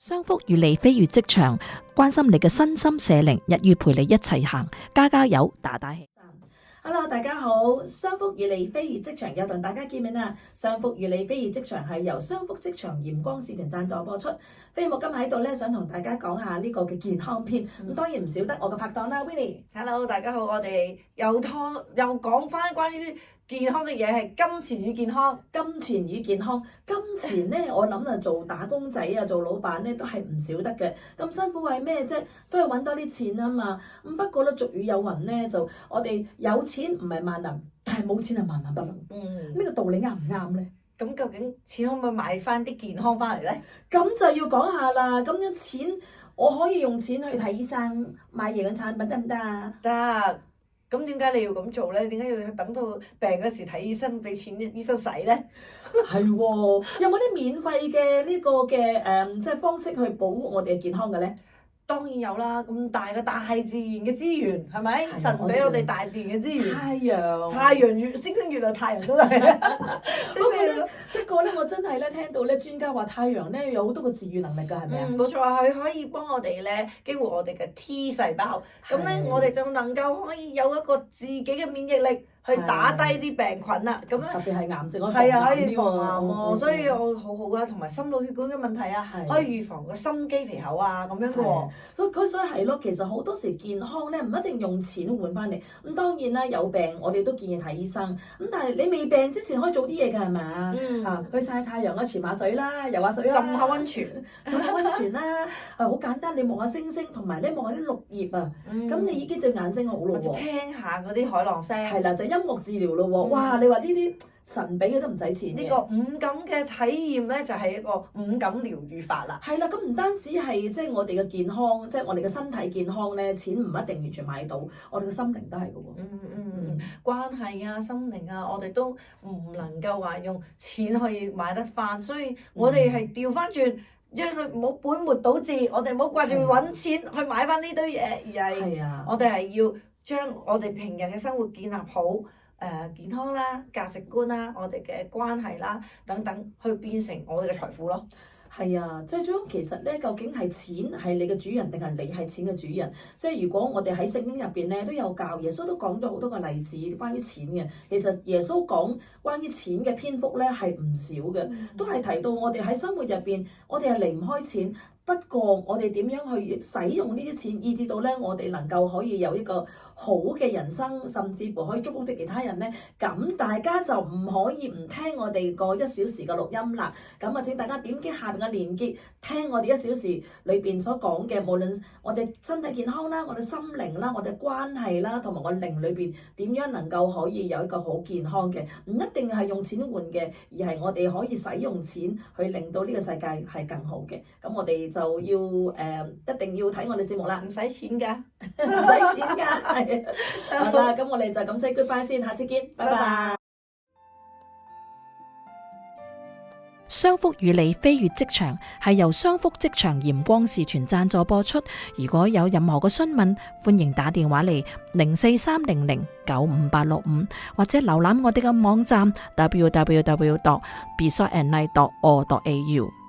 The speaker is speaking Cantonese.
商福與你飛越職場，關心你嘅身心社靈，日月陪你一齊行，加油，打氣。Hello， 大家好，商福與你飛越職場又同大家見面啦。商福與你飛越職場係由商福職場鹽光使團贊助播出。飛牧今日喺度咧，想同大家講下呢個嘅健康篇。咁當然唔少得我嘅拍檔啦 Winnie。Hello， 大家好，我哋又講翻關於健康嘅嘢，係金錢與健康。金錢與健康，金錢咧，我諗啊，做打工仔啊，做老闆咧，都係唔少得嘅。咁辛苦係咩啫？都係揾多啲錢啊嘛。咁不過咧，俗語有云咧，就我哋有錢唔係萬能，但係冇錢係萬萬不能。呢個道理啱唔啱咧？咁究竟錢可唔可以買翻啲健康翻嚟咧？咁就要講下啦。咁樣錢，我可以用錢去睇醫生，買營養產品得唔得啊？得。咁點解你要咁做咧？點解要等到病嗰時睇醫生，俾錢醫生使咧？係喎，有冇啲免費嘅呢個嘅即係方式去保護我哋嘅健康嘅咧？當然有啦，咁大嘅大自然嘅資源係咪？神俾我哋大自然嘅資源。太陽月星星月亮太陽都係。不過咧，我真係咧聽到咧專家話太陽咧有好多個治愈能力㗎，係咪啊？冇錯，佢可以幫我哋咧激活我哋嘅 T 細胞，咁咧我哋就能夠可以有一個自己嘅免疫力。去打低啲病菌啦，咁樣特別係癌症嗰係啊，可以防癌喎，所以我好好啊，同埋心腦血管嘅問題啊，可以預防個心肌肥厚啊咁樣嘅喎。所以係咯，其實好多時健康咧唔一定用錢換翻嚟。咁當然啦，有病我哋都建議睇醫生。咁但係你未病之前可以做啲嘢㗎係咪啊？去曬太陽啦，潛下水啦，游下水啦，浸下溫泉，浸下溫泉啦。好簡單，你望下星星，同埋你望下啲綠葉啊，咁你已經對眼睛好咯喎。或者聽下嗰啲海浪聲。係啦，就音樂治療咯喎，哇！你話呢啲神俾嘅都唔使錢嘅。呢個五感嘅體驗咧，就係一個五感療愈法啦。係啦，咁唔單止係即係我哋嘅健康，即係我哋嘅身體健康咧，錢唔一定完全買到，我哋嘅心靈都係嘅喎。關係啊，心靈啊，我哋都唔能夠話用錢可以買得翻，所以我哋係調翻轉。因為佢冇本末倒置，我哋唔好掛住揾錢去買翻呢堆嘢，而係我哋係要將我哋平日嘅生活建立好，健康啦、價值觀啦、我哋嘅關係啦等等，去變成我哋嘅財富咯。係啊，最終其實咧，究竟係錢係你嘅主人定係你係錢嘅主人？即係如果我哋喺聖經入邊咧都有教，耶穌都講咗好多個例子關於錢嘅。其實耶穌講關於錢嘅篇幅咧係唔少嘅，都係提到我哋喺生活入邊，我哋係離唔開錢。不過我哋點樣去使用呢啲錢，以至到咧我哋能夠可以有一個好嘅人生，甚至乎可以祝福啲其他人咧。咁大家就唔可以唔聽我哋個1小時嘅錄音啦。咁啊，請大家點擊下邊嘅連結，聽我哋1小時裏邊所講嘅，無論我哋身體健康啦，我哋心靈啦，我哋關係啦，同埋我靈裏邊點樣能夠可以有一個好健康嘅，唔一定係用錢換嘅，而係我哋可以使用錢去令到呢個世界係更好嘅。咁我哋就要一定要睇我哋節目啦，唔使錢㗎，唔使錢㗎，係。好啦，咁我哋就咁 say goodbye 先，下次見，拜拜。商福與你飛越職場係由商福職場鹽光使團贊助播出。如果有任何嘅詢問，歡迎打電話嚟0430095865，或者瀏覽我哋嘅網站 www.besoftandlight.org.au。